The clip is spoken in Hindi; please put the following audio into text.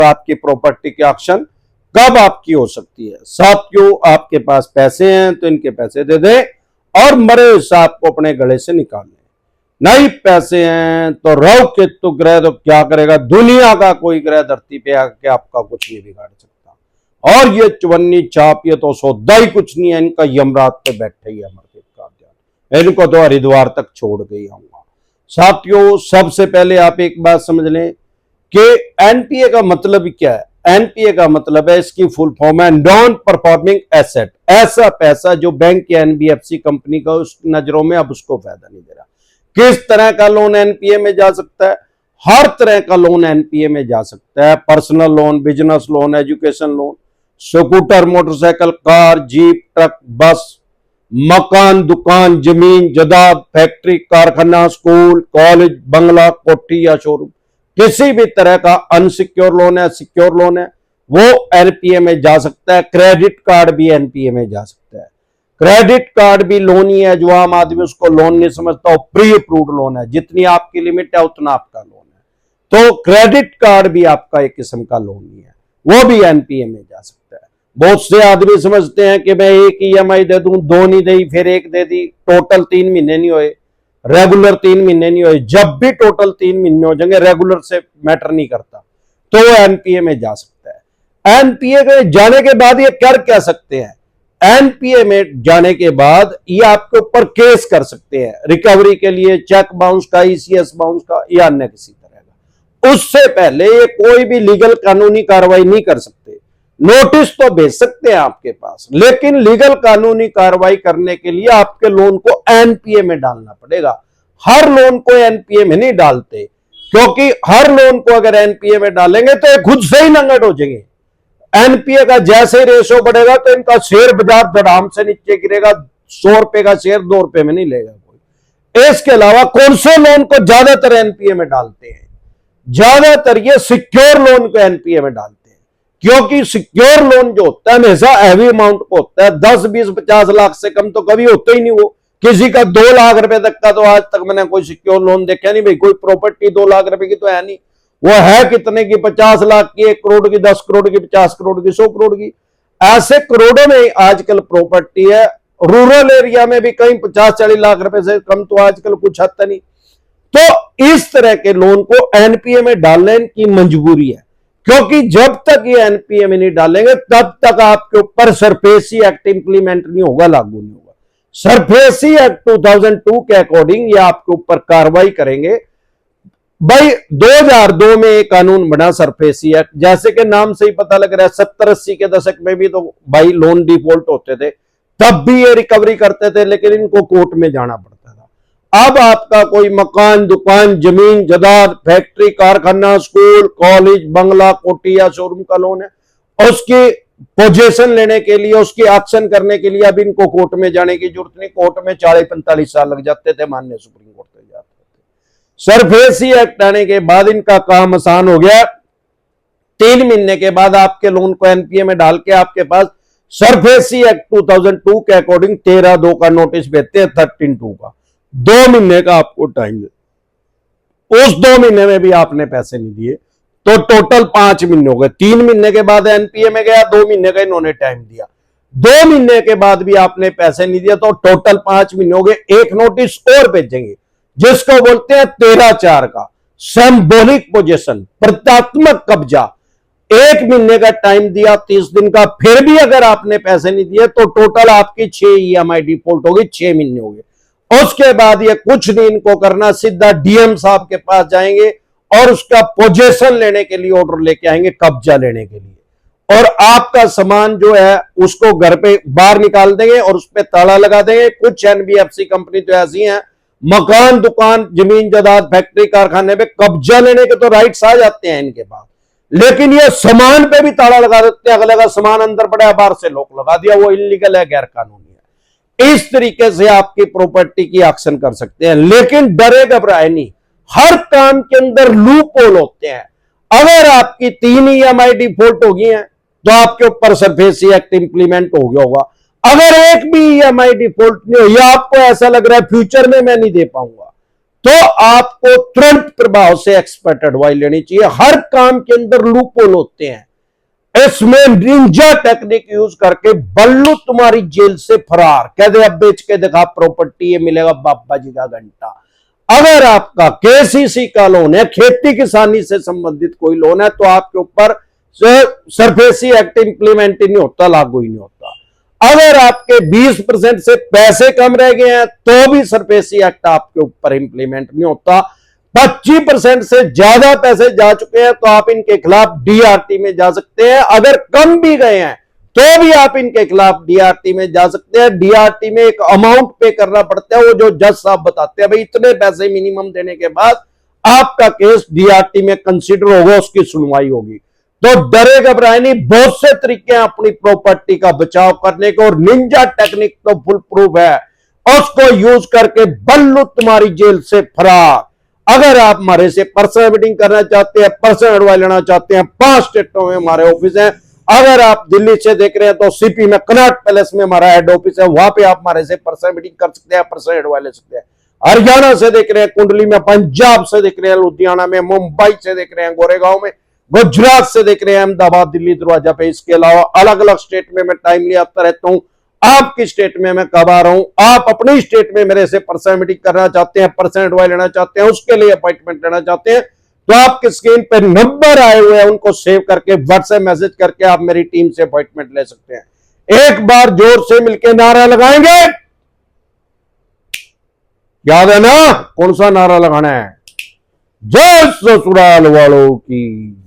आपकी प्रॉपर्टी की ऑक्शन कब आपकी हो सकती है। साथियों, आपके पास पैसे हैं तो इनके पैसे दे दें और मरे हुए सांप को अपने गले से निकाल लें। नहीं पैसे हैं तो राहु केतु ग्रह तो क्या करेगा, दुनिया का कोई ग्रह धरती पे आके आपका कुछ नहीं बिगाड़ सकता। और ये चवन्नी चाप ये तो सौदा ही कुछ नहीं है, इनका यमराज पे बैठे ही है अमरदीप का ध्यान, इनको तो हरिद्वार तक छोड़ के ही आऊंगा। साथियों, सबसे पहले आप एक बात समझ लें कि एनपीए का मतलब क्या है। एनपीए का मतलब है, इसकी फुल फॉर्म है नॉन परफॉर्मिंग एसेट, ऐसा पैसा जो बैंक या एनबीएफसी कंपनी का उस नजरों में अब उसको फायदा नहीं दे रहा। किस तरह का लोन एनपीए में जा सकता है? हर तरह का लोन एनपीए में जा सकता है। Personal loan, business loan, education loan, scooter, motorcycle, car, jeep, truck, बस, मकान, दुकान, जमीन, जायदाद, फैक्ट्री, कारखाना, स्कूल, कॉलेज, बंगला, कोठी या शोरूम, किसी भी तरह का अनसिक्योर लोन है, सिक्योर लोन है, वो एनपीए में जा सकता है। क्रेडिट कार्ड भी एनपीए में जा सकता है। क्रेडिट कार्ड भी लोन ही है, जो आम आदमी उसको लोन नहीं समझता, वो प्री अप्रूव्ड लोन है, जितनी आपकी लिमिट है उतना आपका लोन है। तो क्रेडिट कार्ड भी आपका एक किस्म का लोन ही है, वो भी एनपीए में जा सकता है। बहुत से आदमी समझते हैं कि मैं एक ईएमआई दे दूं, दो नहीं दी, फिर एक दे दी, टोटल 3 महीने नहीं हुए, रेगुलर 3 महीने नहीं हुए। जब भी टोटल 3 महीने हो जाएंगे, रेगुलर से मैटर नहीं करता, तो वो एनपीए में जा सकता है। एनपीए में जाने के बाद ये कर क्या सकते हैं? एनपीए में जाने के बाद ये आपके ऊपर केस कर सकते हैं रिकवरी के लिए, चेक बाउंस का, ईसीएस बाउंस का या अन्य किसी तरह का। उससे पहले ये कोई भी लीगल कानूनी कार्रवाई नहीं कर सकते। नोटिस तो भेज सकते हैं आपके पास, लेकिन लीगल कानूनी कार्रवाई करने के लिए आपके लोन को एनपीए में डालना पड़ेगा। हर लोन को एनपीए में नहीं डालते, क्योंकि हर लोन को अगर एनपीए में डालेंगे तो ये खुद से ही नंगट हो जाएंगे। एनपीए का जैसे रेशो बढ़ेगा तो इनका शेयर बाजार धड़ाम से नीचे गिरेगा। 100 रुपए का शेयर 2 रुपए में नहीं लेगा कोई। इसके अलावा कौन से लोन को ज्यादातर एनपीए में डालते हैं? ज्यादातर ये सिक्योर लोन को एनपीए में डालते हैं, क्योंकि सिक्योर लोन जो होता है हमेशा हैवी अमाउंट को होता है। 10, 20, 50 लाख से कम तो कभी होता ही नहीं। वो किसी का 2 लाख रुपए तक का तो आज तक मैंने कोई सिक्योर लोन देखा नहीं। भाई कोई प्रॉपर्टी 2 लाख रुपए की तो है नहीं, वो है कितने की, 50 लाख की, 1 करोड़ की, 10 करोड़ की, 50 करोड़ की, 100 करोड़ की, ऐसे करोड़ों में आजकल प्रॉपर्टी है। रूरल एरिया में भी कहीं 50-40 लाख रुपए से कम तो आजकल कुछ आता नहीं। तो इस तरह के लोन को एनपीए में डालने की मजबूरी है, क्योंकि जब तक ये एनपीए में नहीं डालेंगे तब तक आपके ऊपर सरफेसी एक्ट इंप्लीमेंट नहीं होगा, लागू नहीं होगा। सरफेसी एक्ट 2002 के अकॉर्डिंग ये आपके ऊपर कार्रवाई करेंगे। भाई 2002 में एक कानून बना सरफेसी एक्ट, जैसे कि नाम से ही पता लग रहा है। 70-80 के दशक में भी तो भाई लोन डिफॉल्ट होते थे, तब भी ये रिकवरी करते थे, लेकिन इनको कोर्ट में जाना पड़ता था। अब आपका कोई मकान, दुकान, जमीन, जायदाद, फैक्ट्री, कारखाना, स्कूल, कॉलेज, बंगला, कोठी या शोरूम का लोन है, और उसकी पोजीशन लेने के लिए, उसकी ऑक्शन करने के लिए अब इनको कोर्ट में जाने की जरूरत नहीं। कोर्ट में 40-45 साल लग जाते थे, माननीय सुप्रीम कोर्ट में जाते थे। सरफेसी एक्ट आने के बाद इनका काम आसान हो गया। 3 महीने के बाद आपके लोन को एनपीए में डाल के आपके पास सरफेसी एक्ट 2002 के अकॉर्डिंग 13/2 का नोटिस भेजते हैं, 13/2 का। 2 महीने का आपको टाइम दे। उस 2 महीने में भी आपने पैसे नहीं दिए तो टोटल 5 महीने हो गए। 3 महीने के बाद एनपीए में गया, 2 महीने का इन्होंने टाइम दिया। 2 महीने के बाद भी आपने पैसे नहीं दिया तो टोटल 5 महीने हो गए। एक नोटिस और भेजेंगे जिसको बोलते हैं 13/4 का सिंबॉलिक पोजीशन, प्रतीकात्मक कब्जा। 1 महीने का टाइम दिया, 30 दिन का, फिर भी अगर आपने पैसे नहीं दिए तो टोटल आपकी 6 ईएमआई डिफॉल्ट होगी, 6 महीने हो गए। उसके बाद ये कुछ नहीं इनको करना, सीधा डीएम साहब के पास जाएंगे और उसका पोजीशन लेने के लिए ऑर्डर लेके आएंगे, कब्जा लेने के लिए, और आपका सामान जो है उसको घर पे बाहर निकाल देंगे और उस पर ताला लगा देंगे। कुछ एनबीएफसी कंपनी तो ऐसी हैं, मकान, दुकान, जमीन, जायदाद, फैक्ट्री, कारखाने पे कब्जा लेने के तो राइट्स आ जाते हैं इनके पास, लेकिन ये सामान पे भी ताला लगा देते हैं। अगले का सामान अंदर पड़ा है, बाहर से लॉक लगा दिया, वो इलीगल है, गैर कानूनी है। इस तरीके से आपकी प्रॉपर्टी की ऑक्शन कर सकते हैं, लेकिन डरे घबराए नहीं। हर काम के अंदर लूप होल होते हैं। अगर आपकी 3 ईएमआई डिफॉल्ट हो गई हैं तो आपके ऊपर सरफेसी एक्ट इंप्लीमेंट हो गया होगा। अगर एक भी ईएमआई डिफॉल्ट नहीं हो या आपको ऐसा लग रहा है फ्यूचर में मैं नहीं दे पाऊंगा, तो आपको तुरंत प्रभाव से एक्सपर्ट एडवाइस लेनी चाहिए। हर काम के अंदर लूपहोल होते हैं, इसमें निंजा टेक्निक यूज करके बल्लू तुम्हारी जेल से फरार, कह दे अब बेच के दिखा प्रॉपर्टी, ये मिलेगा बाबा जी का घंटा। अगर आपका केसीसी का लोन है, खेती किसानी से संबंधित कोई लोन है, तो आपके ऊपर सरफेसी एक्ट इंप्लीमेंट ही नहीं होता, लागू ही नहीं होता। अगर आपके 20% से पैसे कम रह गए हैं तो भी सरफेसी एक्ट आपके ऊपर इंप्लीमेंट नहीं होता। 25% से ज्यादा पैसे जा चुके हैं तो आप इनके खिलाफ डीआरटी में जा सकते हैं। अगर कम भी गए हैं तो भी आप इनके खिलाफ डीआरटी में जा सकते हैं। डीआरटी में एक अमाउंट पे करना पड़ता है, वो जो जज साहब बताते हैं भाई इतने पैसे मिनिमम देने के बाद आपका केस डीआरटी में कंसीडर होगा, उसकी सुनवाई होगी। तो डरे घबराए नहीं, बहुत से तरीके हैं अपनी प्रॉपर्टी का बचाव करने के, और निंजा टेक्निक तो फुल प्रूफ है, उसको यूज करके बल्लू तुम्हारी जेल से फरार। अगर आप हमारे से पर्सनल मीटिंग करना चाहते हैं, पर्सनल एडवाइस लेना चाहते हैं, 5 स्टेटों में हमारे ऑफिस हैं। अगर आप दिल्ली से देख रहे हैं तो सीपी में कनॉट पैलेस में हमारा हेड ऑफिस है, वहां पे आप हमारे से पर्सनल मीटिंग कर सकते हैं, पर्सनल एडवाइस ले सकते हैं। हरियाणा से देख रहे हैं कुंडली में, पंजाब से देख रहे हैं लुधियाना में, मुंबई से देख रहे हैं गोरेगांव में, गुजरात से देख रहे हैं अहमदाबाद, दिल्ली दरवाजा पे। इसके अलावा अलग अलग स्टेट में मैं टाइमली आता रहता हूं। आपकी स्टेट में मैं कब आ रहा हूं, आप अपनी स्टेट में मेरे से पर्सनल मीटिंग करना चाहते हैं, पर्सनल एडवाइस लेना चाहते हैं, उसके लिए अपॉइंटमेंट लेना चाहते हैं, तो आपके स्क्रीन पर नंबर आए हुए हैं, उनको सेव करके व्हाट्सएप मैसेज करके आप मेरी टीम से अपॉइंटमेंट ले सकते हैं। एक बार जोर से मिलकर नारा लगाएंगे, याद है ना कौन सा नारा लगाना है? जय ससुराल वालों की